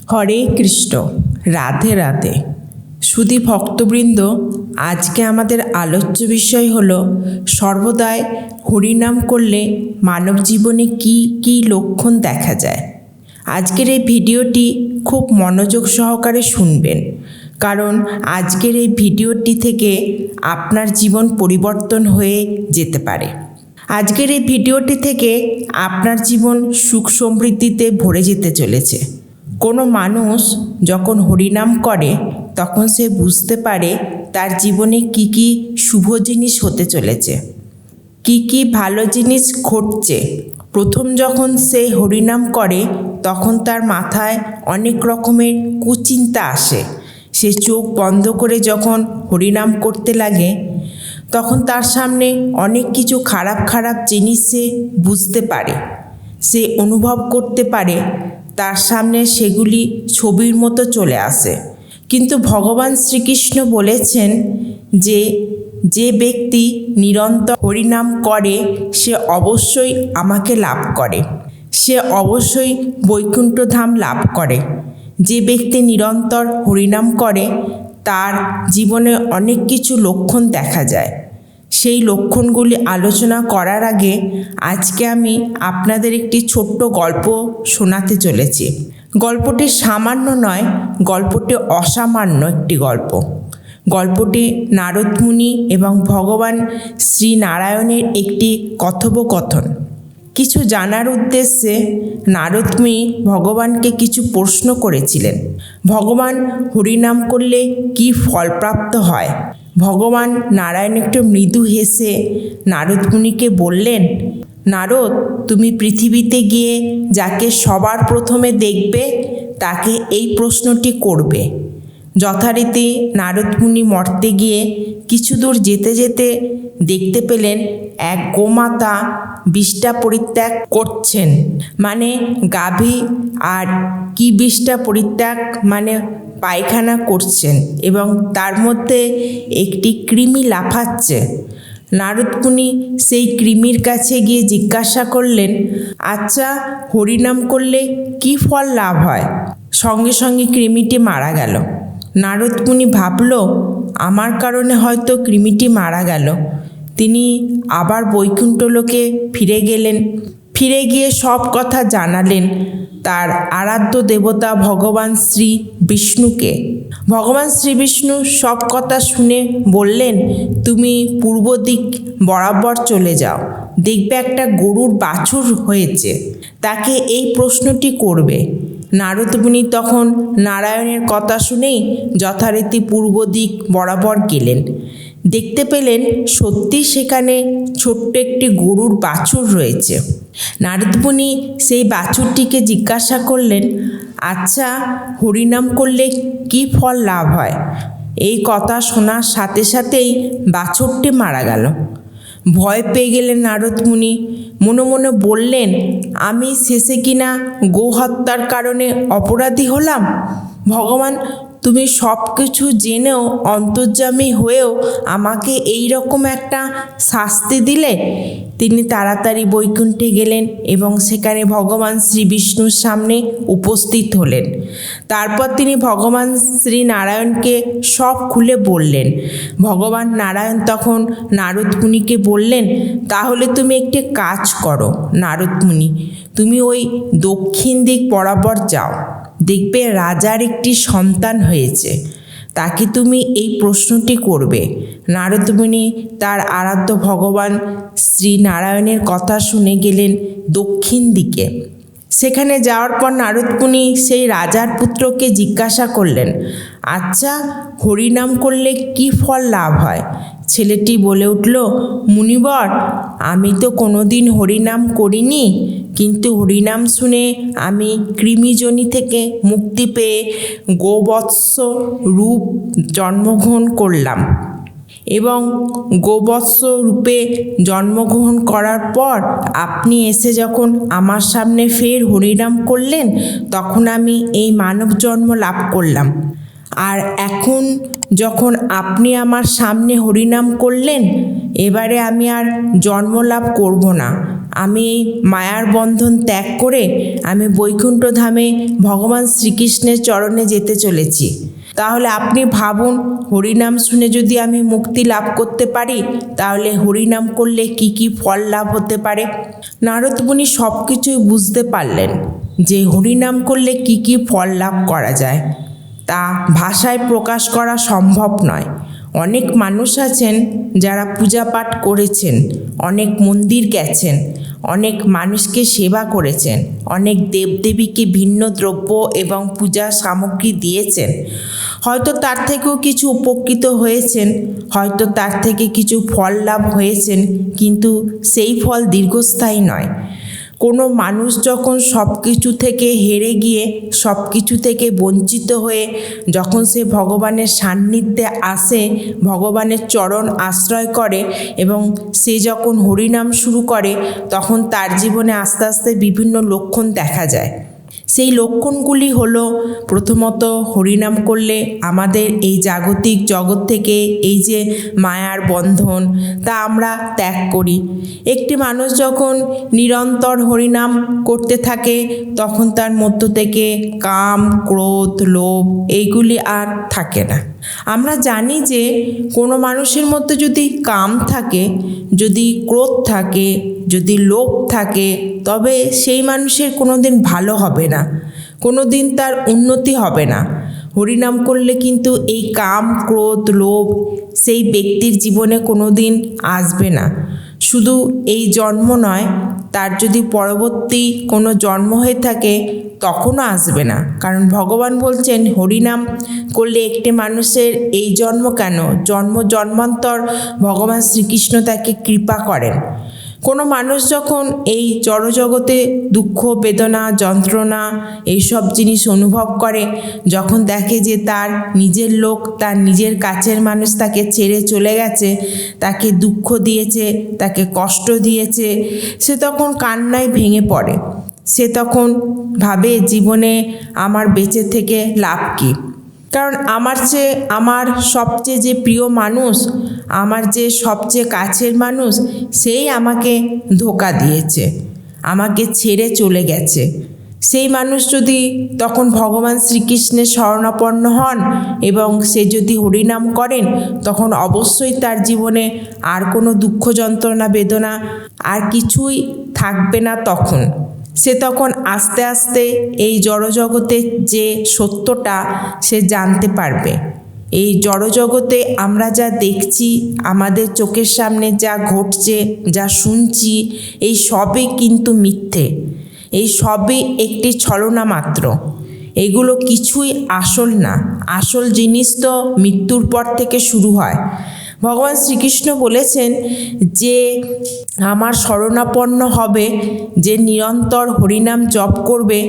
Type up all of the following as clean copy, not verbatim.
হরে কৃষ্ণ। রাধে রাধে। সুধী ভক্তবৃন্দ, আজকে আমাদের আলোচ্য বিষয় হলো সর্বদাই হরিনাম করলে মানব জীবনে কি কি লক্ষণ দেখা যায়। আজকের এই ভিডিওটি খুব মনোযোগ সহকারে শুনবেন, কারণ আজকের এই ভিডিওটি থেকে আপনার জীবন পরিবর্তন হয়ে যেতে পারে। আজকের এই ভিডিওটি থেকে আপনার জীবন সুখ সমৃদ্ধিতে ভরে যেতে চলেছে। কোনো মানুষ যখন হরিনাম করে তখন সে বুঝতে পারে তার জীবনে কি কি শুভ জিনিস হতে চলেছে, কি কি ভালো জিনিস ঘটছে। প্রথম যখন সে হরিনাম করে তখন তার মাথায় অনেক রকমের কুচিন্তা আসে। সে চোখ বন্ধ করে যখন হরিনাম করতে লাগে তখন তার সামনে অনেক কিছু খারাপ খারাপ জিনিস সে বুঝতে পারে, সে অনুভব করতে পারে। তার সামনে সেগুলি ছবির মতো চলে আসে। কিন্তু ভগবান শ্রীকৃষ্ণ বলেছেন যে যে ব্যক্তি নিরন্তর হরিনাম করে সে অবশ্যই আমাকে লাভ করে, সে অবশ্যই বৈকুণ্ঠ ধাম লাভ করে। যে ব্যক্তি নিরন্তর হরিনাম করে তার জীবনে অনেক কিছু লক্ষণ দেখা যায়। সেই লক্ষণগুলি আলোচনা করার আগে আজকে আমি আপনাদের একটি ছোট্ট গল্প শোনাতে চলেছি। গল্পটি সামান্য নয়, গল্পটি অসামান্য একটি গল্প। গল্পটি নারদ মুনি এবং ভগবান শ্রী নারায়ণের একটি কথোপকথন। কিছু জানার উদ্দেশ্যে নারদ মুনি ভগবানকে কিছু প্রশ্ন করেছিলেন। ভগবান হরিনাম করলে কি ফলপ্রাপ্ত হয়? ভগবান নারায়ণ একটু মৃদু হেসে নারদ মুনিকে বললেন, নারদ, তুমি পৃথিবীতে গিয়ে যাকে সবার প্রথমে দেখবে তাকে এই প্রশ্নটি করবে। যথারীতি নারদ মুনি মর্তে গিয়ে কিছু দূর যেতে যেতে দেখতে পেলেন এক গোমাতা বিষ্ঠা পরিত্যাগ করছেন, মানে গাভী, আর কি বিষ্ঠা পরিত্যাগ মানে পায়খানা করছেন, এবং তার মধ্যে একটি কৃমি লাফাচ্ছে। নারদ মুনি সেই কৃমির কাছে গিয়ে জিজ্ঞাসা করলেন, আচ্ছা, হরিনাম করলে কি ফল লাভ হয়? সঙ্গে সঙ্গে কৃমিটি মারা গেল। নারদ মুনি ভাবল, আমার কারণে হয়তো কৃমিটি মারা গেল। তিনি আবার বৈকুণ্ঠ লোকে ফিরে গেলেন। ফিরে গিয়ে সব কথা জানালেন তার আরাধ্য দেবতা ভগবান শ্রী বিষ্ণুকে। ভগবান শ্রী বিষ্ণু সব কথা শুনে বললেন, তুমি পূর্ব দিক বরাবর চলে যাও, দেখবে একটা গরুর বাছুর হয়েছে, তাকে এই প্রশ্নটি করবে। নারদ মুনি তখন নারায়ণের কথা শুনেই যথারীতি পূর্ব দিক বরাবর গেলেন। দেখতে পেলেন সত্যি সেখানে ছোট্ট একটি গরুর বাছুর রয়েছে। নারদ মুনি সেই বাছুরটিকে জিজ্ঞাসা করলেন, আচ্ছা, হরিনাম করলে কি ফল লাভ হয়? এই কথা শোনার সাথে সাথেই বাছুরটি মারা গেল। ভয় পেয়ে গেলেন নারদ মুনি। মনে মনে বললেন, আমি শেষে কিনা গো হত্যার কারণে অপরাধী হলাম। ভগবান, তুমি সব কিছু জেনেও অন্তর্যামী হয়েও আমাকে এই রকম একটা শাস্তি দিলে। তিনি তাড়াতাড়ি বৈকুণ্ঠে গেলেন এবং সেখানে ভগবান শ্রী বিষ্ণুর সামনে উপস্থিত হলেন। তারপর তিনি ভগবান শ্রী নারায়ণকে সব খুলে বললেন। ভগবান নারায়ণ তখন নারদ মুনিকে বললেন, তাহলে তুমি একটি কাজ করো নারদ মুনি, তুমি ওই দক্ষিণ দিক বরাবর যাও, দেখবে রাজার একটি সন্তান হয়েছে, তাকে তুমি এই প্রশ্নটি করবে। নারদ মুনি তার আরাধ্য ভগবান শ্রী নারায়ণের কথা শুনে গেলেন দক্ষিণ দিকে। সেখানে যাওয়ার পর নারদ মুনি সেই রাজার পুত্রকে জিজ্ঞাসা করলেন, আচ্ছা, হরিনাম করলে কি ফল লাভ হয়? ছেলেটি বলে উঠল, মুনিবর, আমি তো কোনোদিন হরিনাম করিনি, কিন্তু হরিনাম শুনে আমি কৃমিজনি থেকে মুক্তি পেয়ে গোবৎস রূপ জন্মগ্রহণ করলাম, এবং গোবৎস রূপে জন্মগ্রহণ করার পর আপনি এসে যখন আমার সামনে ফের হরিনাম করলেন তখন আমি এই মানব জন্ম লাভ করলাম। আর এখন যখন আপনি আমার সামনে হরিনাম করলেন, এবারে আমি আর জন্মলাভ করব না। আমি এই মায়ার বন্ধন ত্যাগ করে আমি বৈকুণ্ঠ ধামে ভগবান শ্রীকৃষ্ণের চরণে যেতে চলেছি। তাহলে আপনি ভাবুন, হরিনাম শুনে যদি আমি মুক্তি লাভ করতে পারি, তাহলে হরিনাম করলে কি কি ফল লাভ হতে পারে। নারদ মুনি সব কিছুই বুঝতে পারলেন যে হরিনাম করলে কি কি ফল লাভ করা যায়, তা ভাষায় প্রকাশ করা সম্ভব নয়। অনেক মানুষ আছেন যারা পূজা পাঠ করেছেন, অনেক মন্দির গেছেন, অনেক মানুষকে সেবা করেছেন, অনেক দেবদেবীকে ভিন্ন দ্রব্য এবং পূজা সামগ্রী দিয়েছেন। হয়তো তার থেকেও কিছু উপকৃত হয়েছেন, হয়তো তার থেকে কিছু ফল লাভ হয়েছেন, কিন্তু সেই ফল দীর্ঘস্থায়ী নয়। কোনো মানুষ যখন সব কিছু থেকে হেরে গিয়ে, সব কিছু থেকে বঞ্চিত হয়ে যখন সে ভগবানের সান্নিধ্যে আসে, ভগবানের চরণ আশ্রয় করে এবং সে যখন হরিনাম শুরু করে, তখন তার জীবনে আস্তে আস্তে বিভিন্ন লক্ষণ দেখা যায়। সেই লক্ষণগুলি হলো, প্রথমত হরিনাম করলে আমাদের এই জাগতিক জগৎ থেকে এই যে মায়ার বন্ধন, তা আমরা ত্যাগ করি। একটি মানুষ যখন নিরন্তর হরিনাম করতে থাকে, তখন তার মধ্য থেকে কাম, ক্রোধ, লোভ এইগুলি আর থাকে না। আমরা জানি যে কোনো মানুষের মধ্যে যদি কাম থাকে, যদি ক্রোধ থাকে, যদি লোভ থাকে, তবে সেই মানুষের কোনো দিন ভালো হবে না, কোনো দিন তার উন্নতি হবে না। হরিনাম করলে কিন্তু এই কাম, ক্রোধ, লোভ সেই ব্যক্তির জীবনে কোনো দিন আসবে না। শুধু এই জন্ম নয়, তার যদি পরবর্তী কোনো জন্ম হয়ে থাকে তখনও আসবে না। কারণ ভগবান বলছেন, হরিনাম করলে একটি মানুষের এই জন্ম কেন, জন্ম জন্মান্তর ভগবান শ্রীকৃষ্ণ তাকে কৃপা করেন। কোনো মানুষ যখন এই জড়জগতে দুঃখ, বেদনা, যন্ত্রণা এইসব জিনিস অনুভব করে, যখন দেখে যে তার নিজের লোক, তার নিজের কাছের মানুষ তাকে ছেড়ে চলে গেছে, তাকে দুঃখ দিয়েছে, তাকে কষ্ট দিয়েছে, সে তখন কান্নায় ভেঙে পড়ে। সে তখন ভাবে, জীবনে আমার বেঁচে থেকে লাভ কী? কারণ আমার সবচেয়ে যে প্রিয় মানুষ, আমার যে সবচেয়ে কাছের মানুষ, সেই আমাকে ধোঁকা দিয়েছে, আমাকে ছেড়ে চলে গেছে। সেই মানুষ যদি তখন ভগবান শ্রীকৃষ্ণের শরণাপন্ন হন এবং সে যদি হরিনাম করেন, তখন অবশ্যই তার জীবনে আর কোনো দুঃখ, যন্ত্রণা, বেদনা আর কিছুই থাকবে না। তখন সে তখন আস্তে আস্তে এই জড়জগতের যে সত্যটা সে জানতে পারবে। এই জড়জগতে আমরা যা দেখছি, আমাদের চোখের সামনে যা ঘটছে, যা শুনছি, এই সবই কিন্তু মিথ্যে, এই সবই একটি ছলনা মাত্র। এগুলো কিছুই আসল না। আসল জিনিস তো মৃত্যুর পর থেকে শুরু হয়। ভগবান শ্রীকৃষ্ণ বলেছেন যে আমার শরণাপন্ন হবে, যে নিরন্তর হরিনাম জপ করবে,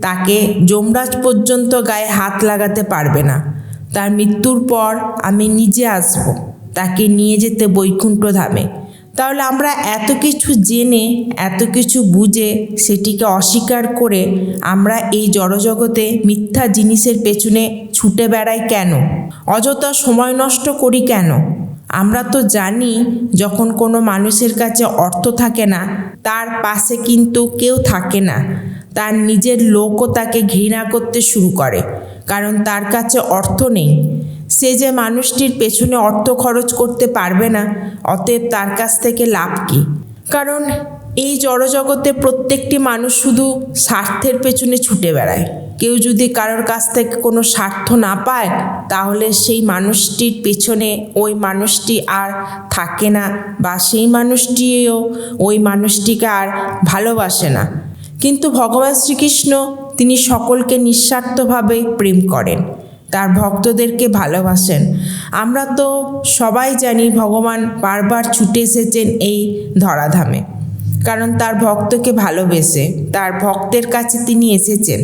তাকে যমরাজ পর্যন্ত গায়ে হাত লাগাতে পারবে না। তার মৃত্যুর পর আমি নিজে আসব তাকে নিয়ে যেতে বৈকুণ্ঠ ধামে। তাহলে আমরা এত কিছু জেনে, এত কিছু বুঝে সেটিকে অস্বীকার করে আমরা এই জড়জগতে মিথ্যা জিনিসের পেছনে ছুটে বেড়াই কেন? অযথা সময় নষ্ট করি কেন? আমরা তো জানি, যখন কোনো মানুষের কাছে অর্থ থাকে না, তার পাশে কিন্তু কেউ থাকে না। তার নিজের লোকও তাকে ঘৃণা করতে শুরু করে, কারণ তার কাছে অর্থ নেই। সে যে মানুষটির পেছনে অর্থ খরচ করতে পারবে না, অতএব তার কাছ থেকে লাভ কী? কারণ এই জড়জগতে প্রত্যেকটি মানুষ শুধু স্বার্থের পেছনে ছুটে বেড়ায়। কেউ যদি কারোর কাছ থেকে কোনো স্বার্থ না পায়, তাহলে সেই মানুষটির পেছনে ওই মানুষটি আর থাকে না, বা সেই মানুষটিও ওই মানুষটিকে আর ভালোবাসে না। কিন্তু ভগবান শ্রীকৃষ্ণ তিনি সকলকে নিঃস্বার্থভাবে প্রেম করেন, তার ভক্তদেরকে ভালোবাসেন। আমরা তো সবাই জানি ভগবান বারবার ছুটে এসেছেন এই ধরাধামে, কারণ তার ভক্তকে ভালোবেসে, তার ভক্তের কাছে তিনি এসেছেন।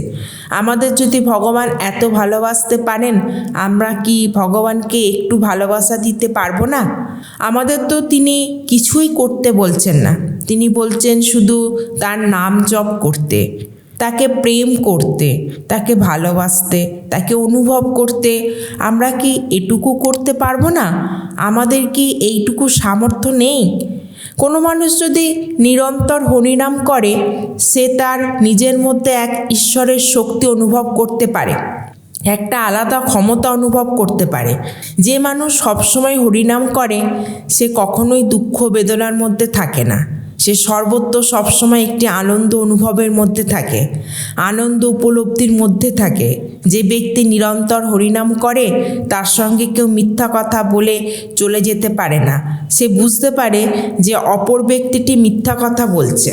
আমাদের যদি ভগবান এত ভালোবাসতে পারেন, আমরা কি ভগবানকে একটু ভালোবাসা দিতে পারবো না? আমাদের তো তিনি কিছুই করতে বলছেন না, তিনি বলছেন শুধু তার নাম জপ করতে, তাকে প্রেম করতে, তাকে ভালোবাসতে, তাকে অনুভব করতে আমরা কি এটুকু করতে পারবো না? আমাদের কি এইটুকু সামর্থ্য নেই? কোনো মানুষ যদি নিরন্তর হরিনাম করে, সে তার নিজের মধ্যে এক ঈশ্বরের শক্তি অনুভব করতে পারে, একটা আলাদা ক্ষমতা অনুভব করতে পারে। যে মানুষ সবসময় হরিনাম করে সে কখনোই দুঃখ বেদনার মধ্যে থাকে না, সে সর্বত্র সবসময় একটি আনন্দ অনুভবের মধ্যে থাকে, আনন্দ উপলব্ধির মধ্যে থাকে। যে ব্যক্তি নিরন্তর হরিনাম করে তার সঙ্গে কেউ মিথ্যা কথা বলে চলে যেতে পারে না। সে বুঝতে পারে যে অপর ব্যক্তিটি মিথ্যা কথা বলছে।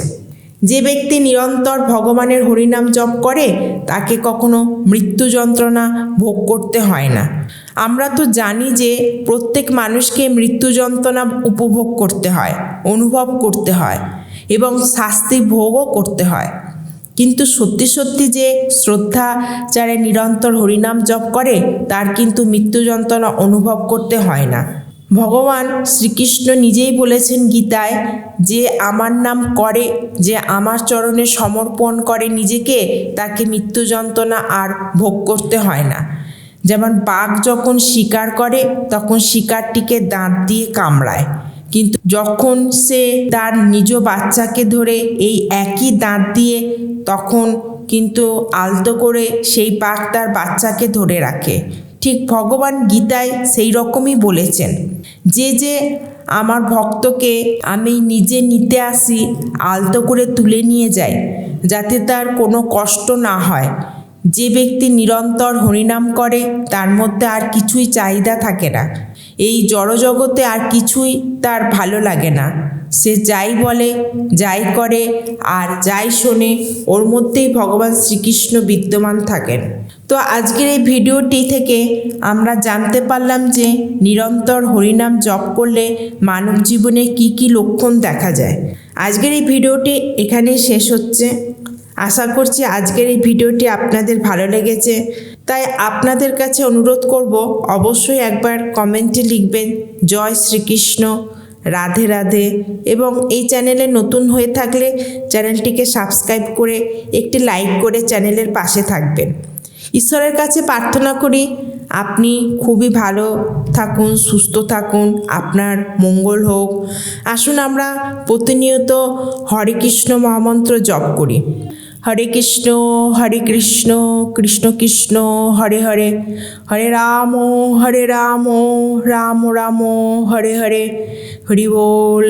যে ব্যক্তি নিরন্তর ভগবানের হরিনাম জপ করে তাকে কখনো মৃত্যু যন্ত্রণা ভোগ করতে হয় না। আমরা তো জানি যে প্রত্যেক মানুষকে মৃত্যু যন্ত্রণা উপভোগ করতে হয়, অনুভব করতে হয় এবং শাস্তি ভোগও করতে হয়। কিন্তু সত্যি সত্যি যে শ্রদ্ধা যারা নিরন্তর হরিনাম জপ করে তার কিন্তু মৃত্যু যন্ত্রণা অনুভব করতে হয় না। ভগবান শ্রীকৃষ্ণ নিজেই বলেছেন গীতায় যে আমার নাম করে, যে আমার চরণে সমর্পণ করে নিজেকে, তাকে মৃত্যু যন্ত্রণা আর ভোগ করতে হয় না। যেমন বাঘ যখন শিকার করে তখন শিকারটিকে দাঁত দিয়ে কামড়ায়, কিন্তু যখন সে তার নিজ বাচ্চাকে ধরে এই একই দাঁত দিয়ে তখন কিন্তু আলতো করে সেই বাঘ তার বাচ্চাকে ধরে রাখে। ঠিক ভগবান গীতায় সেই রকমই বলেছেন যে আমার ভক্তকে আমি নিজে নিতে আসি, আলতো করে তুলে নিয়ে যাই যাতে তার কোনো কষ্ট না হয়। যে ব্যক্তি নিরন্তর হরিনাম করে তার মধ্যে আর কিছুই চাহিদা থাকে না, এই জড়জগতে আর কিছুই তার ভালো লাগে না। সে যাই বলে, যাই করে আর যাই শোনে, ওর মধ্যেই ভগবান শ্রীকৃষ্ণ বিদ্যমান থাকেন। তো আজকের এই ভিডিওটি থেকে আমরা জানতে পারলাম যে নিরন্তর হরিনাম জপ করলে মানব জীবনে কি কি লক্ষণ দেখা যায়। আজকের এই ভিডিওটি এখানেই শেষ হচ্ছে। আশা করছি আজকের এই ভিডিওটি আপনাদের ভালো লেগেছে, তাই আপনাদের কাছে অনুরোধ করব অবশ্যই একবার কমেন্টে লিখবেন জয় শ্রীকৃষ্ণ, রাধে রাধে, এবং এই চ্যানেলে নতুন হয়ে থাকলে চ্যানেলটিকে সাবস্ক্রাইব করে একটি লাইক করে চ্যানেলের পাশে থাকবেন। ঈশ্বরের কাছে প্রার্থনা করি আপনি খুবই ভালো থাকুন, সুস্থ থাকুন, আপনার মঙ্গল হোক। আসুন আমরা প্রতিনিয়ত হরে কৃষ্ণ মহামন্ত্র জপ করি। হরে কৃষ্ণ কৃষ্ণ কৃষ্ণ হরে হরে, হরে রাম রাম রাম হরে হরে, হরি বল।